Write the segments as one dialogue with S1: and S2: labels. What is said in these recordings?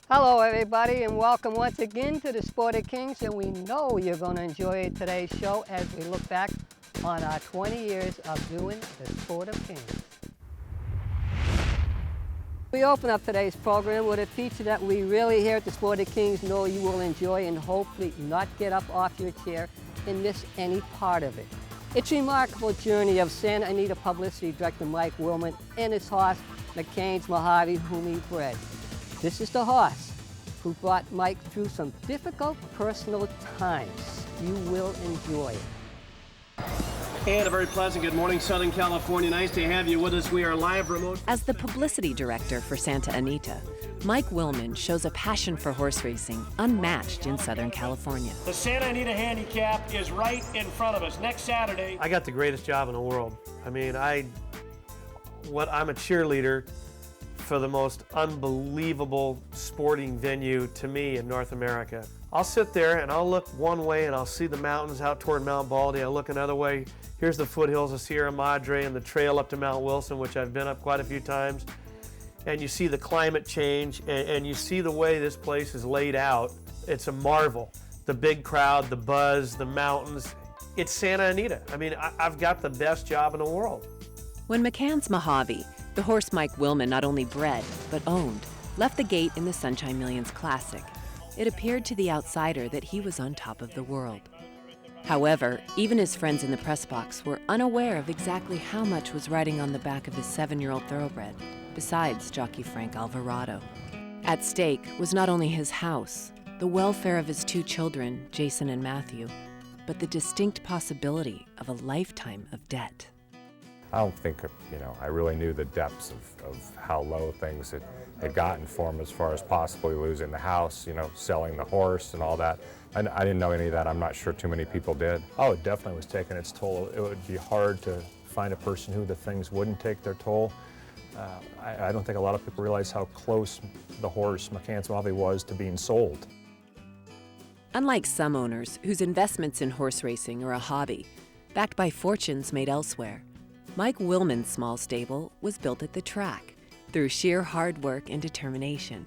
S1: Hello everybody, and welcome once again to the Sport of Kings, and we know you're going to enjoy today's show as we look back on our 20 years of doing the Sport of Kings. We open up today's program with a feature that we really here at the Sport of Kings know you will enjoy and hopefully not get up off your chair and miss any part of it. It's a remarkable journey of Santa Anita publicity director Mike Willman and his horse, McCain's Mojave, whom he bred. This is the horse who brought Mike through some difficult personal times. You will enjoy it.
S2: And a very pleasant good morning, Southern California. Nice to have you with us. We are live remote.
S3: As the publicity director for Santa Anita, Mike Willman shows a passion for horse racing unmatched in Southern California.
S2: The Santa Anita Handicap is right in front of us next Saturday.
S4: I got the greatest job in the world. I mean, I'm a cheerleader for the most unbelievable sporting venue to me in North America. I'll sit there and I'll look one way and I'll see the mountains out toward Mount Baldy. I'll look another way. Here's the foothills of Sierra Madre and the trail up to Mount Wilson, which I've been up quite a few times. And you see the climate change and you see the way this place is laid out. It's a marvel. The big crowd, the buzz, the mountains. It's Santa Anita. I mean, I've got the best job in the world.
S3: When McCann's Mojave, the horse Mike Willman not only bred, but owned, left the gate in the Sunshine Millions Classic, it appeared to the outsider that he was on top of the world. However, even his friends in the press box were unaware of exactly how much was riding on the back of his 7-year-old thoroughbred, besides jockey Frank Alvarado. At stake was not only his house, the welfare of his 2 children, Jason and Matthew, but the distinct possibility of a lifetime of debt.
S5: I don't think, I really knew the depths of how low things had gotten for him as far as possibly losing the house, selling the horse and all that. I didn't know any of that. I'm not sure too many people did.
S6: Oh, it definitely was taking its toll. It would be hard to find a person who the things wouldn't take their toll. I don't think a lot of people realize how close the horse, McCann's Mojave, was to being sold.
S3: Unlike some owners whose investments in horse racing are a hobby, backed by fortunes made elsewhere, Mike Willman's small stable was built at the track through sheer hard work and determination,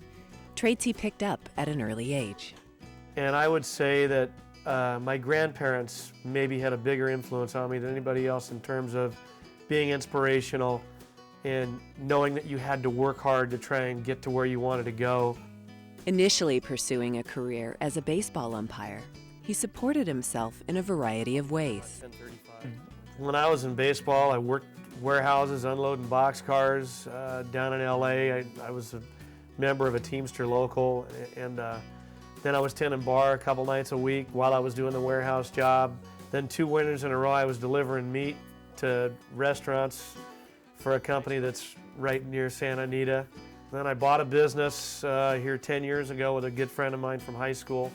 S3: traits he picked up at an early age.
S4: And I would say that my grandparents maybe had a bigger influence on me than anybody else in terms of being inspirational and knowing that you had to work hard to try and get to where you wanted to go.
S3: Initially pursuing a career as a baseball umpire, he supported himself in a variety of ways.
S4: When I was in baseball, I worked warehouses, unloading boxcars down in LA. I was a member of a Teamster local, and then I was tending bar a couple nights a week while I was doing the warehouse job. Then 2 winters in a row, I was delivering meat to restaurants for a company that's right near Santa Anita. Then I bought a business here 10 years ago with a good friend of mine from high school,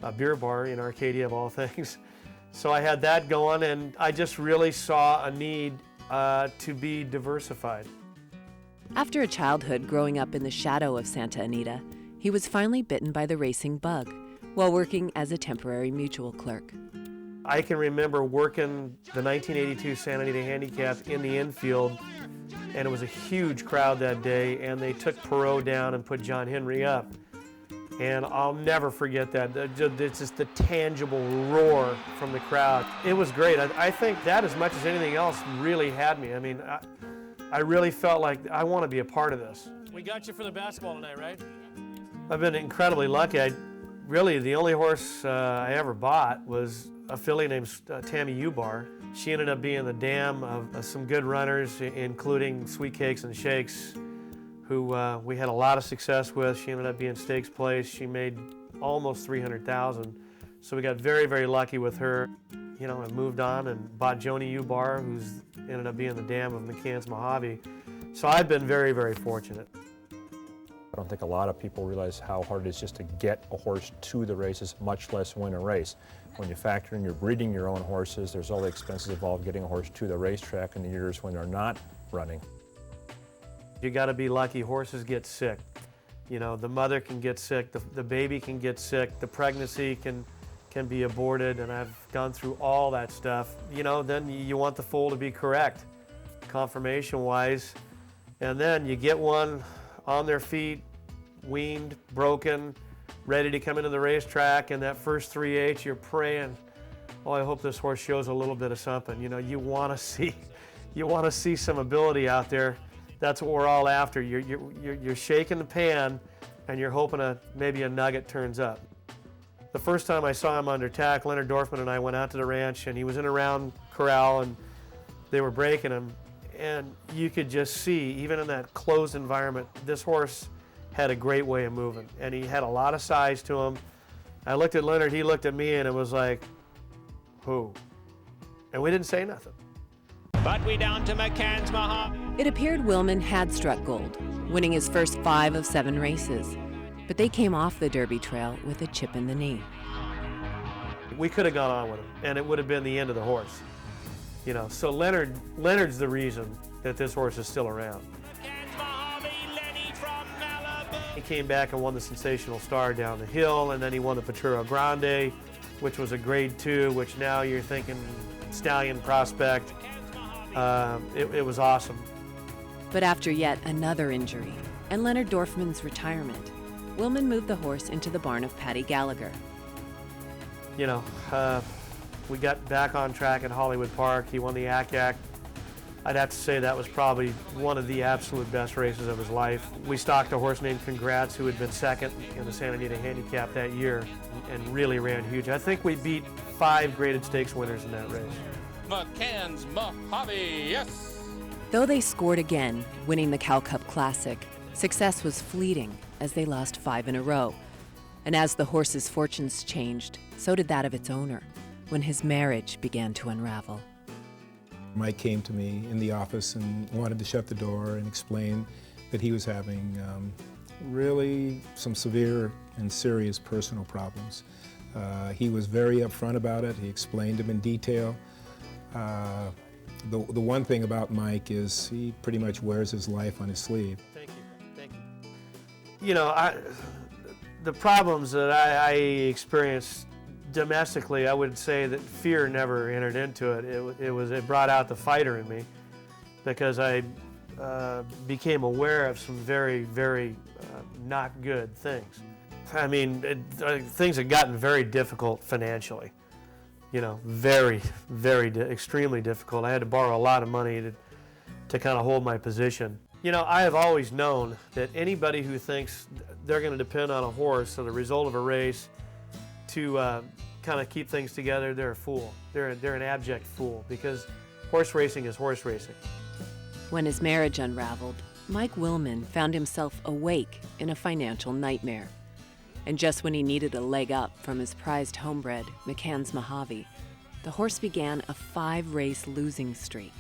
S4: a beer bar in Arcadia of all things. So I had that going, and I just really saw a need to be diversified.
S3: After a childhood growing up in the shadow of Santa Anita, he was finally bitten by the racing bug while working as a temporary mutual clerk.
S4: I can remember working the 1982 Santa Anita Handicap in the infield, and it was a huge crowd that day, and they took Perot down and put John Henry up. And I'll never forget that. It's just the tangible roar from the crowd. It was great. I think that, as much as anything else, really had me. I mean, I really felt like I want to be a part of this.
S2: We got you for the basketball tonight, right?
S4: I've been incredibly lucky. Really, the only horse I ever bought was a filly named Tammy Ubar. She ended up being the dam of some good runners, including Sweet Cakes and Shakes, who we had a lot of success with. She ended up being stakes place. She made almost $300,000. So we got very, very lucky with her. I moved on and bought Joni Ubar, who's ended up being the dam of McCann's Mojave. So I've been very, very fortunate.
S6: I don't think a lot of people realize how hard it is just to get a horse to the races, much less win a race. When you factor in you're breeding your own horses, there's all the expenses involved getting a horse to the racetrack in the years when they're not running.
S4: You got to be lucky. Horses get sick. The mother can get sick, the baby can get sick, the pregnancy can be aborted, and I've gone through all that stuff. Then you want the foal to be correct, conformation-wise, and then you get one on their feet, weaned, broken, ready to come into the racetrack, and that first 3/8, you're praying, oh, I hope this horse shows a little bit of something. You know, you want to see some ability out there. That's what we're all after. You're shaking the pan, and you're hoping maybe a nugget turns up. The first time I saw him under tack, Leonard Dorfman and I went out to the ranch, and he was in a round corral, and they were breaking him, and you could just see, even in that closed environment, this horse had a great way of moving, and he had a lot of size to him. I looked at Leonard, he looked at me, and it was like, who? And we didn't say nothing.
S7: But we down to McCann's Mojave.
S3: It appeared Willman had struck gold, winning his first 5 of 7 races. But they came off the Derby trail with a chip in the knee.
S4: We could have gone on with him, and it would have been the end of the horse. You know, so Leonard's the reason that this horse is still around.
S7: McCann's Mojave, Lenny from Malibu.
S4: He came back and won the Sensational Star down the hill, and then he won the Futuro Grande, which was a grade 2, which now you're thinking stallion prospect. It was awesome.
S3: But after yet another injury and Leonard Dorfman's retirement, Willman moved the horse into the barn of Paddy Gallagher.
S4: You know, we got back on track at Hollywood Park. He won the ACAC. I'd have to say that was probably one of the absolute best races of his life. We stocked a horse named Congrats, who had been second in the Santa Anita Handicap that year and really ran huge. I think we beat 5 graded stakes winners in that race.
S7: McCann's Mojave, yes.
S3: Though they scored again, winning the Cal Cup Classic, success was fleeting as they lost 5 in a row. And as the horse's fortunes changed, so did that of its owner, when his marriage began to unravel.
S8: Mike came to me in the office and wanted to shut the door and explain that he was having really some severe and serious personal problems. He was very upfront about it. He explained them in detail. The one thing about Mike is he pretty much wears his life on his sleeve.
S4: Thank you. You know, the problems that I experienced domestically, I would say that fear never entered into it. It brought out the fighter in me, because I became aware of some very, very not good things. I mean, things had gotten very difficult financially. You know, very, extremely difficult. I had to borrow a lot of money to kind of hold my position. You know, I have always known that anybody who thinks they're going to depend on a horse or the result of a race to kind of keep things together, they're a fool. They're an abject fool, because horse racing is horse racing.
S3: When his marriage unraveled, Mike Willman found himself awake in a financial nightmare. And just when he needed a leg up from his prized homebred, McCann's Mojave, the horse began a 5-race losing streak.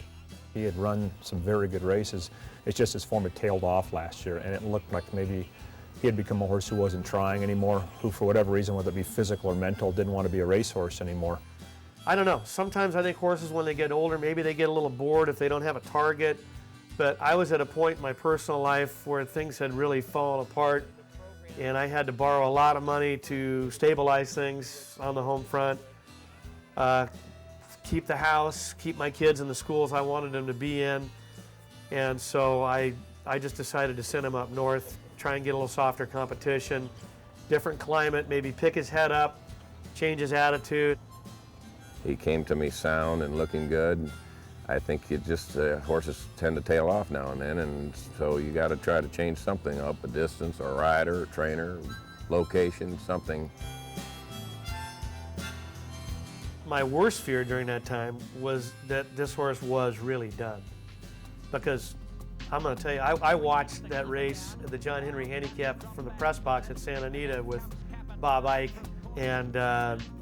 S6: He had run some very good races. It's just his form had tailed off last year, and it looked like maybe he had become a horse who wasn't trying anymore, who for whatever reason, whether it be physical or mental, didn't want to be a racehorse anymore.
S4: I don't know. Sometimes I think horses, when they get older, maybe they get a little bored if they don't have a target. But I was at a point in my personal life where things had really fallen apart, and I had to borrow a lot of money to stabilize things on the home front, keep the house, keep my kids in the schools I wanted them to be in. And so I just decided to send him up north, try and get a little softer competition, different climate, maybe pick his head up, change his attitude.
S9: He came to me sound and looking good. I think horses tend to tail off now and then, and so you got to try to change something up, a distance or a rider, or trainer, location, something.
S4: My worst fear during that time was that this horse was really done, because I'm going to tell you, I watched that race, the John Henry Handicap, from the press box at Santa Anita with Bob Ike, and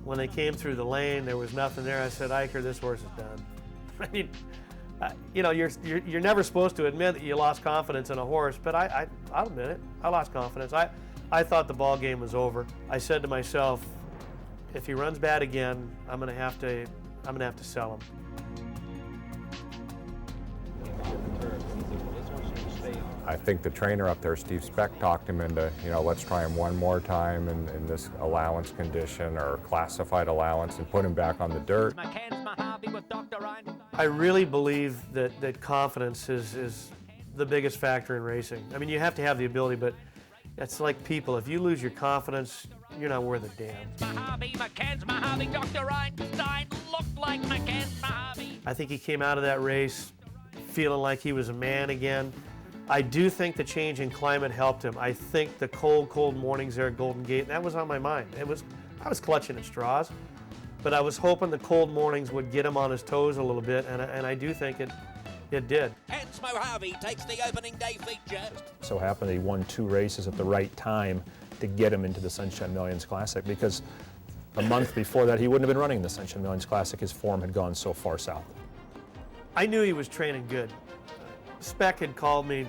S4: when they came through the lane, there was nothing there. I said, Iker, this horse is done. I mean, you know, you're never supposed to admit that you lost confidence in a horse, but I'll admit it. I lost confidence. I thought the ball game was over. I said to myself, if he runs bad again, I'm gonna have to sell him.
S5: I think the trainer up there, Steve Speck, talked him into, you know, let's try him one more time in this allowance condition or classified allowance and put him back on the dirt.
S4: I really believe that confidence is the biggest factor in racing. I mean, you have to have the ability, but It's like people. If you lose your confidence, you're not worth a damn.
S7: Mojave, McCann's Mojave, Dr. Einstein looked like McCann's Mojave.
S4: I think he came out of that race feeling like he was a man again. I do think the change in climate helped him. I think the cold mornings there at Golden Gate, that was on my mind. I was clutching at straws, but I was hoping the cold mornings would get him on his toes a little bit, and I do think it did.
S7: Hence Mojave takes the opening day feature.
S6: So happened he won 2 races at the right time to get him into the Sunshine Millions Classic, because a month before that he wouldn't have been running the Sunshine Millions Classic. His form had gone so far south.
S4: I knew he was training good. Speck had called me,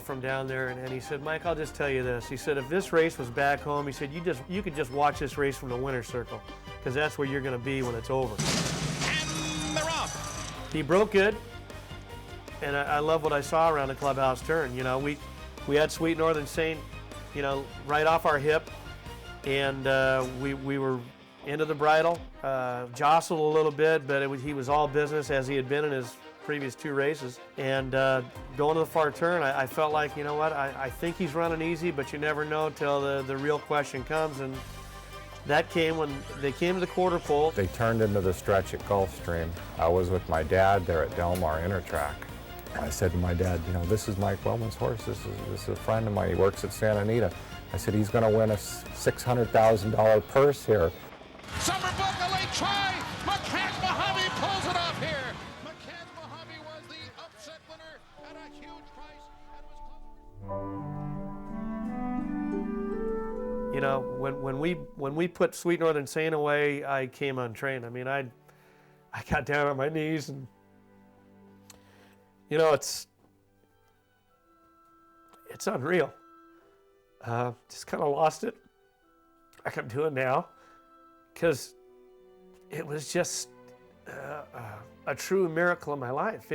S4: from down there, and he said, Mike, I'll just tell you this. He said, if this race was back home, he said, you could just watch this race from the winner's circle, because that's where you're going to be when it's over.
S7: And they're off.
S4: He broke good, and I love what I saw around the clubhouse turn. We had Sweet Northern Saint, right off our hip, and we were into the bridle, jostled a little bit, but he was all business as he had been in his previous 2 races. And going to the far turn, I felt like, you know what, I think he's running easy, but you never know till the real question comes. And that came when they came to the quarter pole.
S5: They turned into the stretch at Gulfstream. I was with my dad there at Del Mar Intertrack. I said to my dad, this is Mike Wellman's horse. This is a friend of mine. He works at Santa Anita. I said, he's going to win a $600,000 purse here.
S7: Summerbook, a late try. McCann's Mojave pulls it off here. McCann's Mojave was the upset winner at a huge price and was
S4: When we put Sweet Northern Saint away, I came untrained. I mean, I got down on my knees, and it's unreal. Just kind of lost it, like I'm doing now, because it was just a true miracle in my life.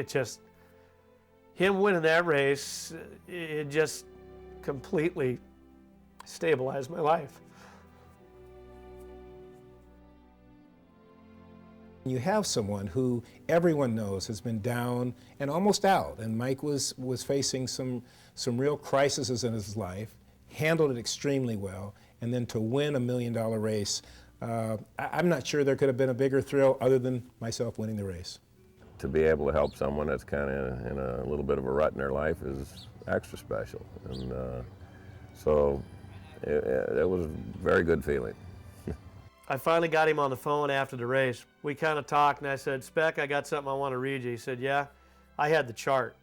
S4: Him winning that race, it just completely stabilized my life.
S8: You have someone who everyone knows has been down and almost out, and Mike was facing some real crises in his life, handled it extremely well, and then to win $1 million race, I'm not sure there could have been a bigger thrill other than myself winning the race.
S9: To be able to help someone that's kind of in a little bit of a rut in their life is extra special. And so it was a very good feeling.
S4: I finally got him on the phone after the race. We kind of talked, and I said, Speck, I got something I want to read you. He said, yeah. I had the chart.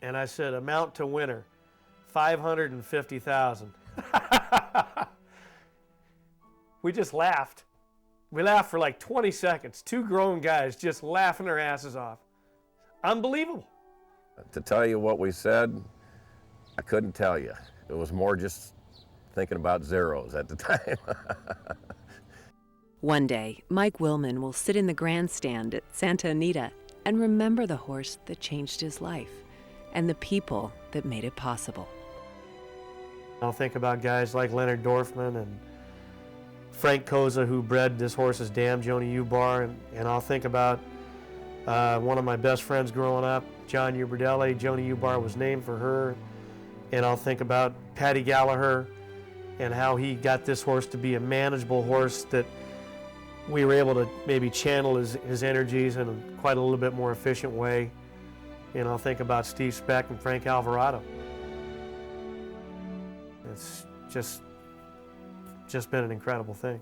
S4: And I said, amount to winner, 550,000. We just laughed. We laughed for like 20 seconds. 2 grown guys just laughing their asses off. Unbelievable.
S9: To tell you what we said, I couldn't tell you. It was more just thinking about zeros at the time.
S3: One day, Mike Willman will sit in the grandstand at Santa Anita and remember the horse that changed his life and the people that made it possible.
S4: I'll think about guys like Leonard Dorfman and Frank Koza, who bred this horse's dam, Joni Ubar, and I'll think about one of my best friends growing up, John Uberdelli. Joni Ubar was named for her. And I'll think about Patty Gallagher and how he got this horse to be a manageable horse that we were able to maybe channel his energies in quite a little bit more efficient way. And I'll think about Steve Speck and Frank Alvarado. It's just been an incredible thing.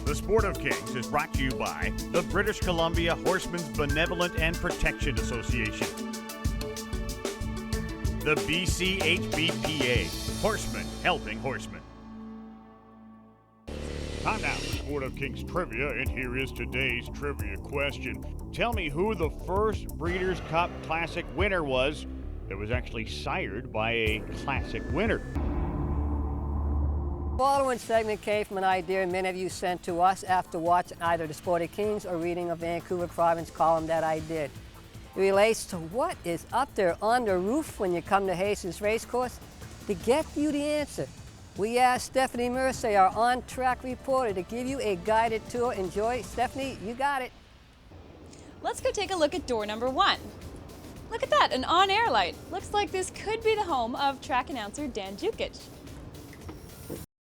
S10: The Sport of Kings is brought to you by the British Columbia Horsemen's Benevolent and Protection Association, the BCHBPA, Horsemen Helping Horsemen. Time now for Sport of Kings trivia, and here is today's trivia question. Tell me who the first Breeders' Cup Classic winner was that was actually sired by a Classic winner.
S1: The following segment came from an idea many of you sent to us after watching either the Sport of Kings or reading a Vancouver Province column that I did. It relates to what is up there on the roof when you come to Hastings Racecourse. To get you the answer, we asked Stephanie Mersey, our on-track reporter, to give you a guided tour. Enjoy. Stephanie, you got it.
S11: Let's go take a look at door number 1. Look at that, an on-air light. Looks like this could be the home of track announcer Dan Jukic.